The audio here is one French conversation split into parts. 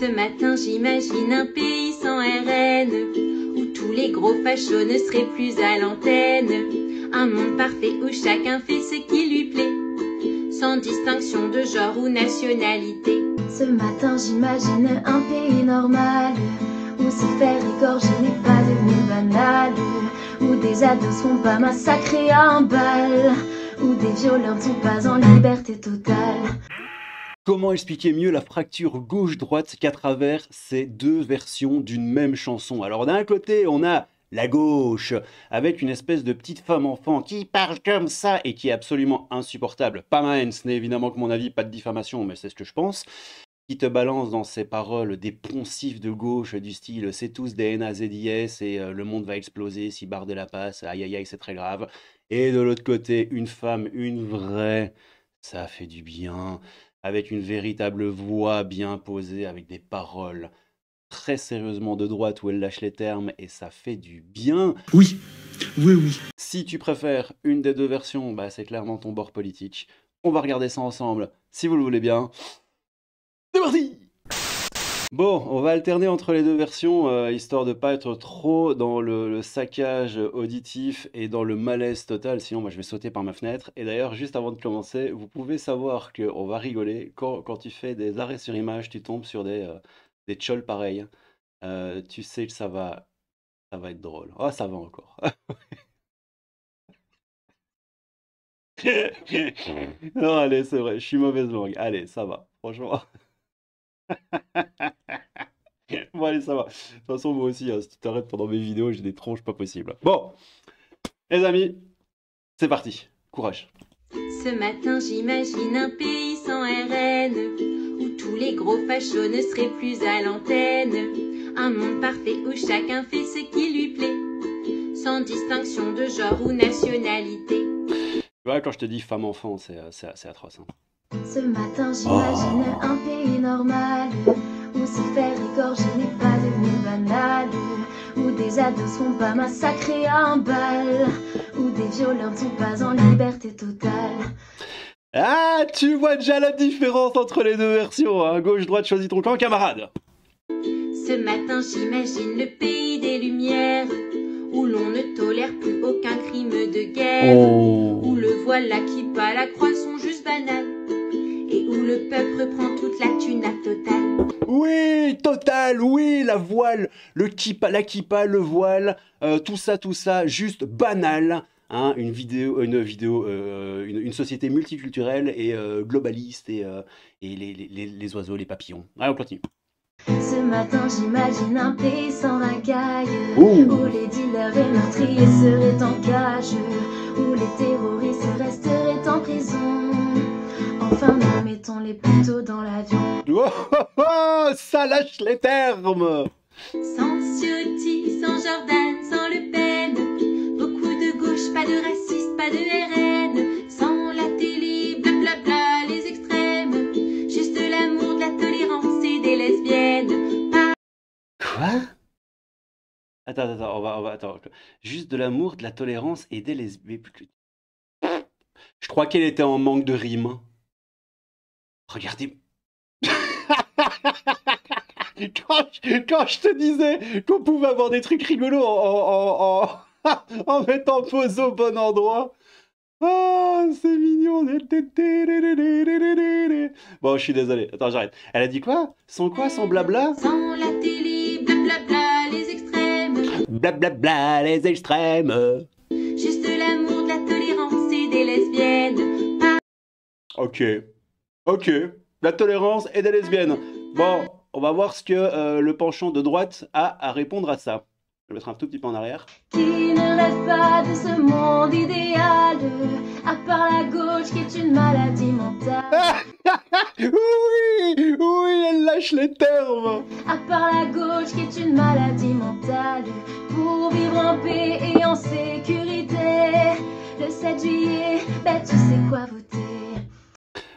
Ce matin j'imagine un pays sans RN, où tous les gros fachos ne seraient plus à l'antenne. Un monde parfait où chacun fait ce qui lui plaît, sans distinction de genre ou nationalité. Ce matin j'imagine un pays normal, où se faire égorger n'est pas devenu banal, où des ados sont pas massacrés à un bal, où des violeurs ne sont pas en liberté totale. Comment expliquer mieux la fracture gauche-droite qu'à travers ces deux versions d'une même chanson? Alors d'un côté, on a la gauche, avec une espèce de petite femme enfant qui parle comme ça et qui est absolument insupportable. Pas ma ce n'est évidemment que mon avis, pas de diffamation, mais c'est ce que je pense. Qui te balance dans ses paroles des poncifs de gauche du style « c'est tous des NAZIS et le monde va exploser si Bardella la passe, aïe aïe aïe c'est très grave ». Et de l'autre côté, une femme, une vraie, ça fait du bien, avec une véritable voix bien posée, avec des paroles très sérieusement de droite où elle lâche les termes et ça fait du bien. Oui, oui, oui. Si tu préfères une des deux versions, bah c'est clairement ton bord politique. On va regarder ça ensemble, si vous le voulez bien. C'est parti! Bon, on va alterner entre les deux versions, histoire de pas être trop dans le saccage auditif et dans le malaise total, sinon moi je vais sauter par ma fenêtre. Et d'ailleurs, juste avant de commencer, vous pouvez savoir qu'on va rigoler. Quand tu fais des arrêts sur image, tu tombes sur des tchols pareils. Tu sais que ça va être drôle. Oh, ça va encore. Non, allez, c'est vrai, je suis mauvaise langue. Allez, ça va, franchement. Bon allez ça va, de toute façon moi aussi hein, si tu t'arrêtes pendant mes vidéos j'ai des tronches pas possibles. Bon les amis, c'est parti, courage. Ce matin j'imagine un pays sans RN, où tous les gros fachos ne seraient plus à l'antenne. Un monde parfait où chacun fait ce qui lui plaît, sans distinction de genre ou nationalité. Tu vois quand je te dis femme-enfant c'est atroce hein. Ce matin j'imagine un pays normal, où se faire égorger n'est pas devenu banal, où des ados sont pas massacrés à un bal, où des violeurs ne sont pas en liberté totale. Ah, tu vois déjà la différence entre les deux versions, hein. Gauche-droite, choisis ton camp, camarade. Ce matin j'imagine le pays des lumières, où l'on ne tolère plus aucun crime de guerre, où le voile, la kippa, la croix sont juste banales, et où le peuple reprend toute la thune à totale. Oui, total, oui, la voile, la kippa, le voile, tout ça, juste banal. Hein, une société multiculturelle et globaliste et les oiseaux, les papillons. Allez, on continue. Ce matin j'imagine un pays sans racailles, où les dealers et meurtriers seraient en cage, où les terroristes resteraient en prison. Enfin nous mettons-les plutôt dans l'avion. Oh, ça lâche les termes. Sans Ciotti, sans Jordan, sans Le Pen, beaucoup de gauche, pas de racistes, pas de RN, sans la télé, blablabla, les extrêmes, juste de l'amour, de la tolérance et des lesbiennes. Quoi? Attends. Juste de l'amour, de la tolérance et des lesbiennes. Je crois qu'elle était en manque de rimes. Regardez. Quand je te disais qu'on pouvait avoir des trucs rigolos en mettant pause au bon endroit. Ah, c'est mignon. Bon, je suis désolé. Attends, j'arrête. Elle a dit quoi? Sans quoi? Sans blabla? Sans la télé, blablabla, les extrêmes. Blablabla, les extrêmes. Juste de l'amour, de la tolérance et des lesbiennes. Ok. La tolérance et des lesbiennes. Bon, on va voir ce que le penchant de droite a à répondre à ça. Je vais mettre un tout petit peu en arrière. Qui ne rêve pas de ce monde idéal, à part la gauche qui est une maladie mentale. Oui, elle lâche les termes. À part la gauche qui est une maladie mentale, pour vivre en paix et en sécurité, le 7 juillet, ben tu sais quoi voter.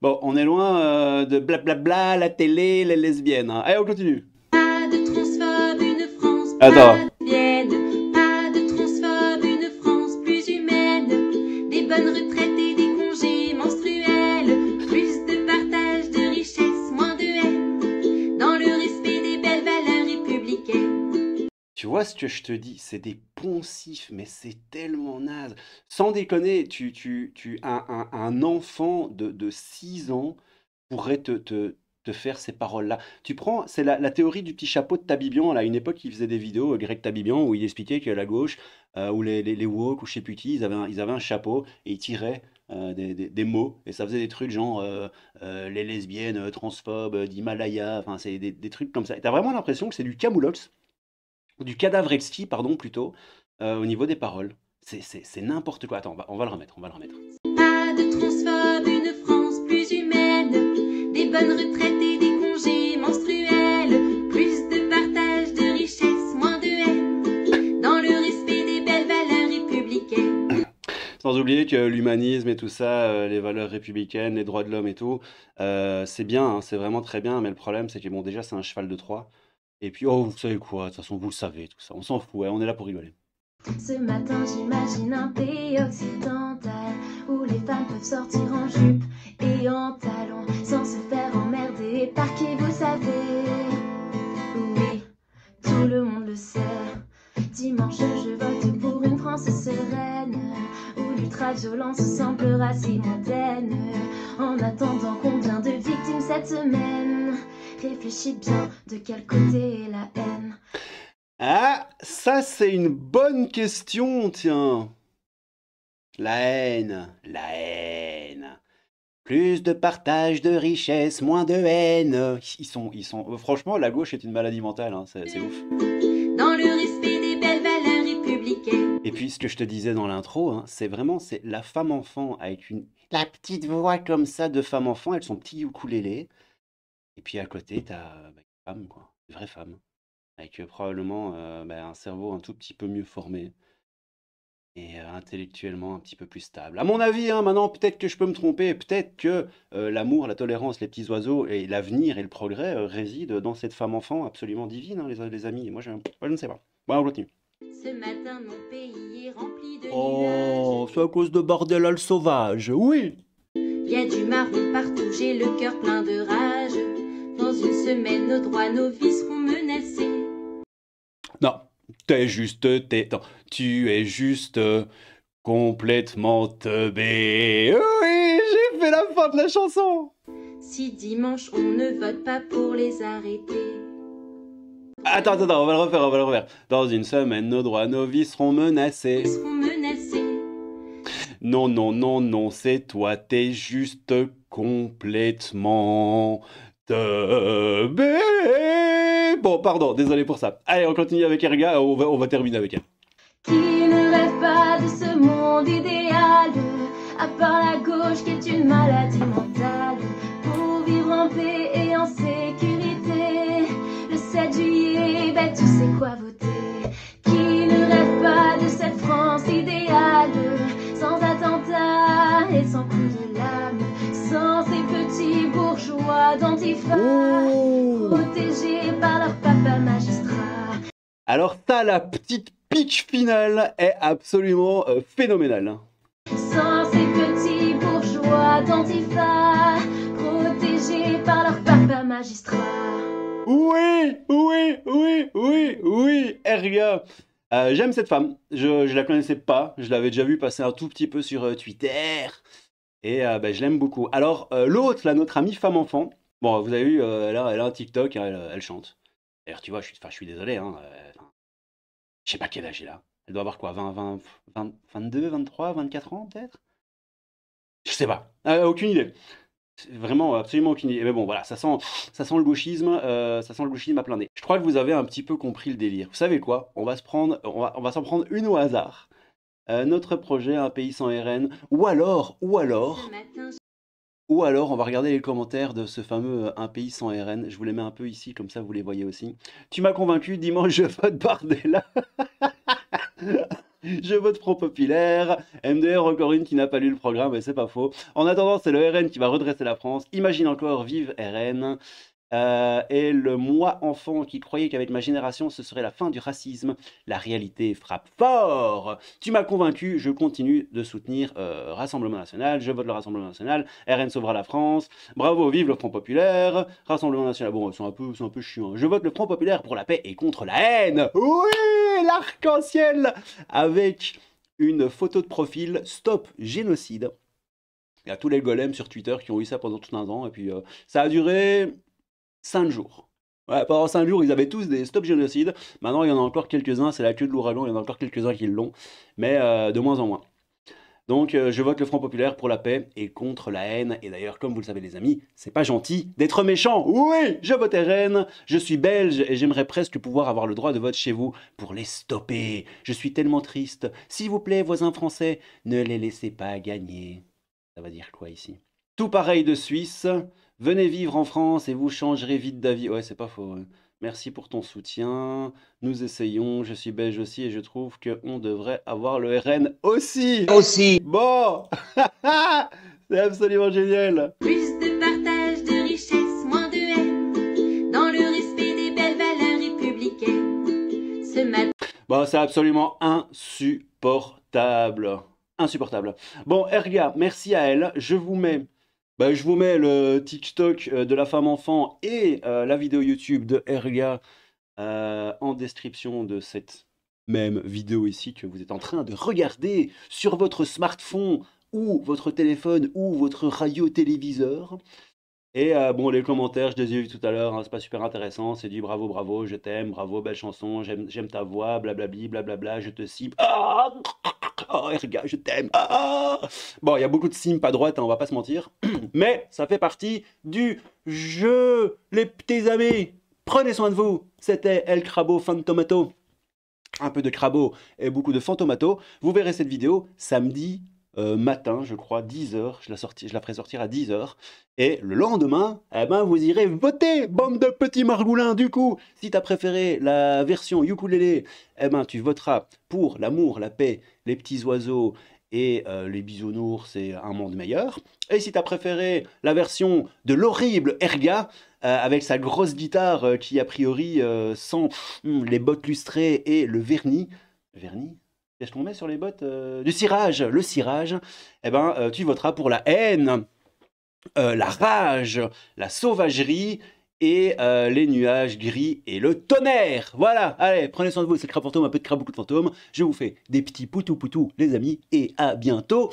Bon, on est loin de blablabla, la télé, les lesbiennes. Hein. Allez, on continue. Pas de transphobes, une France Attends. lesbienne. Pas de transphobes, une France plus humaine. Des bonnes retraites et des congés menstruels. Plus de partage de richesses, moins de haine. Dans le respect Tu vois ce que je te dis? C'est des poncifs, mais c'est tellement naze. Sans déconner, un enfant de 6 ans pourrait te faire ces paroles-là. Tu prends, c'est la théorie du petit chapeau de Tabibian. Là, à une époque, il faisait des vidéos, Greg Tabibian, où il expliquait que la gauche, ou les woke, ou je sais plus qui, ils avaient un chapeau et ils tiraient des mots, et ça faisait des trucs genre les lesbiennes transphobes d'Himalaya, enfin, c'est des trucs comme ça. Et t'as vraiment l'impression que c'est du camoulox, du cadavre exquis, pardon, plutôt, au niveau des paroles. C'est n'importe quoi. Attends, on va le remettre, on va le remettre. Pas de transphobes, une France plus humaine, des bonnes retraites et des congés menstruels, plus de partage de richesses, moins de haine, dans le respect des belles valeurs républicaines. Sans oublier que l'humanisme et tout ça, les valeurs républicaines, les droits de l'homme et tout, c'est bien, hein, c'est vraiment très bien, mais le problème, c'est que bon, déjà, c'est un cheval de Troie. Et puis, oh, vous savez quoi, de toute façon, vous le savez, tout ça. On s'en fout, ouais, on est là pour rigoler. Ce matin, j'imagine un pays occidental où les femmes peuvent sortir en jupe et en talons sans se faire emmerder par qui vous savez. Oui, tout le monde le sait. Dimanche, je vote pour une France sereine où l'ultra-violence semblera si mondaine. En attendant, combien de victimes cette semaine? Réfléchis bien, de quel côté est la haine? Ah, ça, c'est une bonne question, tiens. La haine, la haine. Plus de partage de richesse, moins de haine. Franchement, la gauche est une maladie mentale, hein, c'est ouf. Dans le respect des belles valeurs républicaines. Et puis, ce que je te disais dans l'intro, hein, c'est la femme-enfant avec la petite voix comme ça de femme-enfant, avec son petit ukulélé. Et puis à côté, t'as une femme, quoi, une vraie femme, avec probablement un cerveau un tout petit peu mieux formé et intellectuellement un petit peu plus stable. À mon avis, hein, maintenant, peut-être que je peux me tromper, peut-être que l'amour, la tolérance, les petits oiseaux et l'avenir et le progrès résident dans cette femme-enfant absolument divine, hein, les amis. Et moi, je ne sais pas. Bon, on continue. Ce matin, mon pays est rempli de Oh, nuages. c'est à cause de bordel al sauvage, oui. Il y a du marron partout, j'ai le cœur plein de rage. Dans une semaine, nos droits, nos vies seront menacés. Non, tu es juste complètement teubé. Oui, j'ai fait la fin de la chanson. Si dimanche, on ne vote pas pour les arrêter. Attends, on va le refaire. Dans une semaine, nos droits, nos vies seront menacés. Ils seront menacés. Non, c'est toi, t'es juste complètement teubé. Bon, pardon, désolé pour ça. Allez, on continue avec Erga, on va terminer avec elle. Qui ne rêve pas de ce monde idéal, à part la gauche qui est une maladie mentale, pour vivre en paix et en sécurité. Le 7 juillet, ben tu sais quoi voter. Qui ne rêve pas de cette France idéale, sans attentat et sans coup de lame, sans ces petits bourgeois d'antifa, protégés par leur papa magistrat. Alors ça, la petite pitch finale est absolument phénoménale. Sans ces petits bourgeois d'antifa, protégés par leur papa magistrat. Oui, Erga. J'aime cette femme, je la connaissais pas, je l'avais déjà vue passer un tout petit peu sur Twitter, et je l'aime beaucoup. Alors l'autre, là, notre amie femme-enfant, bon, vous avez vu, elle a un TikTok, hein, elle chante. D'ailleurs, tu vois, je suis désolé, hein, je sais pas quel âge elle a. Elle doit avoir quoi, 22, 23, 24 ans peut-être? Je sais pas, aucune idée. Vraiment, absolument aucune idée. Mais bon, voilà, ça sent le gauchisme à plein nez. Je crois que vous avez un petit peu compris le délire. Vous savez quoi? On va s'en prendre une au hasard. Notre projet, un pays sans RN. Ou alors, Ce matin, on va regarder les commentaires de ce fameux un pays sans RN. Je vous les mets un peu ici, comme ça vous les voyez aussi. Tu m'as convaincu, dimanche je vote Bardella. Je vote Front Populaire. MDR, encore une qui n'a pas lu le programme, mais c'est pas faux. En attendant, c'est le RN qui va redresser la France. Imagine encore, vive RN. Et le moi enfant qui croyait qu'avec ma génération ce serait la fin du racisme, la réalité frappe fort. Tu m'as convaincu, je continue de soutenir Rassemblement National, je vote le Rassemblement National, RN sauvera la France, bravo, vive le Front Populaire, Rassemblement National, bon c'est un peu chiant, je vote le Front Populaire pour la paix et contre la haine. Oui, l'arc-en-ciel avec une photo de profil, stop génocide. Il y a tous les golems sur Twitter qui ont eu ça pendant tout un temps, et puis ça a duré 5 jours. Ouais, pendant 5 jours, ils avaient tous des stop génocide. Maintenant, il y en a encore quelques-uns, c'est la queue de l'ouragan, il y en a encore quelques-uns qui l'ont, mais de moins en moins. Donc, je vote le Front Populaire pour la paix et contre la haine. Et d'ailleurs, comme vous le savez les amis, c'est pas gentil d'être méchant. Oui, je vote RN, je suis belge et j'aimerais presque pouvoir avoir le droit de vote chez vous pour les stopper. Je suis tellement triste. S'il vous plaît, voisins français, ne les laissez pas gagner. Ça va dire quoi ici? Tout pareil de Suisse. Venez vivre en France et vous changerez vite d'avis. Ouais, c'est pas faux. Merci pour ton soutien. Nous essayons. Je suis belge aussi et je trouve qu'on devrait avoir le RN aussi. Bon. C'est absolument génial. Plus de partage de richesses, moins de haine, dans le respect des belles valeurs républicaines. Ce matin. Bon, c'est absolument insupportable. Insupportable. Bon, Erga, merci à elle. Je vous mets le TikTok de la femme enfant et la vidéo YouTube de Erga en description de cette même vidéo ici que vous êtes en train de regarder sur votre smartphone ou votre téléphone ou votre radio-téléviseur. Et bon, les commentaires, je les ai vus tout à l'heure, hein, c'est pas super intéressant, c'est du bravo, bravo, je t'aime, bravo, belle chanson, j'aime ta voix, blablabli, blablabla, je te cible. Ah oh, Erga, je t'aime. Ah bon, il y a beaucoup de simp à droite, hein, on va pas se mentir. Mais ça fait partie du jeu, les petits amis. Prenez soin de vous. C'était El Crabo Fantomato. Un peu de Crabo et beaucoup de Fantomato. Vous verrez cette vidéo samedi matin, je crois, 10h. Je la ferai sortir à 10h. Et le lendemain, eh ben, vous irez voter, bande de petits margoulins. Du coup, si tu as préféré la version ukulélé, eh ben, tu voteras pour l'amour, la paix, les petits oiseaux et les bisounours et un monde meilleur. Et si tu as préféré la version de l'horrible Erga, avec sa grosse guitare qui, a priori, sent les bottes lustrées et le vernis. Vernis ? Qu'est-ce qu'on met sur les bottes du cirage, le cirage. Eh ben, tu voteras pour la haine, la rage, la sauvagerie et les nuages gris et le tonnerre. Voilà, allez, prenez soin de vous, c'est le Crab Fantôme, un peu de crabe, beaucoup de fantômes. Je vous fais des petits poutou-poutou, les amis, et à bientôt.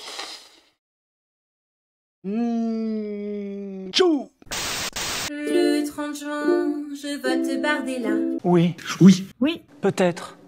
Tchou. Le 30 juin, je vote Bardella. Oui. Oui, peut-être.